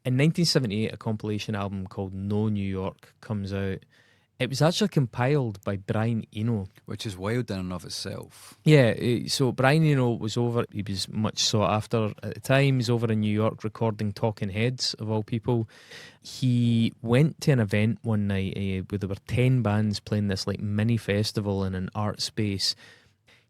In 1978, a compilation album called No New York comes out. It was actually compiled by Brian Eno. Which is wild in and of itself. Yeah, so Brian Eno was over, he was much sought after at the time. He's over in New York recording Talking Heads, of all people. He went to an event one night where there were 10 bands playing this like mini festival in an art space.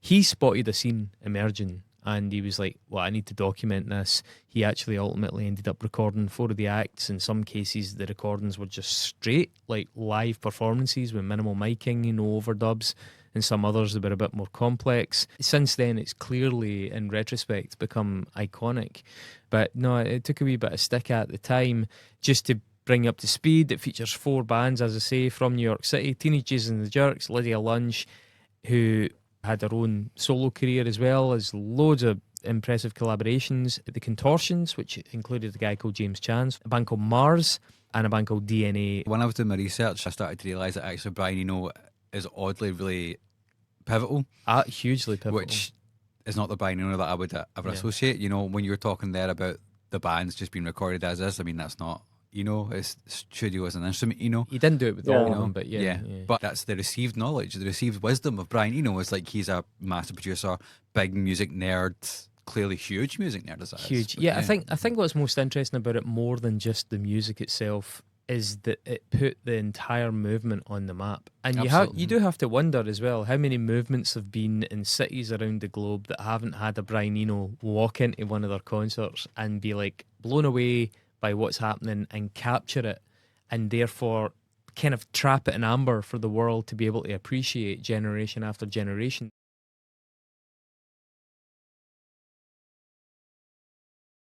He spotted a scene emerging and he was like, well, I need to document this. He actually ultimately ended up recording 4 of the acts. In some cases, the recordings were just straight, like live performances with minimal miking, no overdubs. In some others, they were a bit more complex. Since then, it's clearly, in retrospect, become iconic. But no, it took a wee bit of stick at the time. Just to bring you up to speed, it features 4 bands, as I say, from New York City: Teenagers and the Jerks, Lydia Lunch, who had her own solo career as well as loads of impressive collaborations. The Contortions, which included a guy called James Chance, a band called Mars, and a band called DNA. When I was doing my research, I started to realise that actually Brian Eno is oddly really pivotal, Hugely pivotal. which is not the Brian Eno that I would ever Yeah. associate. You know, when you were talking there about the bands just being recorded as is, I mean, that's not, it's studio as an instrument, He didn't do it with Yeah. all You of know, them, but yeah. But that's the received knowledge, the received wisdom of Brian Eno. Is like he's a master producer, big music nerd, clearly huge music nerd as that is. Huge. But Yeah, I think what's most interesting about it, more than just the music itself, is that it put the entire movement on the map. And Absolutely. you do have to wonder as well how many movements have been in cities around the globe that haven't had a Brian Eno walk into one of their concerts and be like blown away by what's happening and capture it, and therefore kind of trap it in amber for the world to be able to appreciate generation after generation.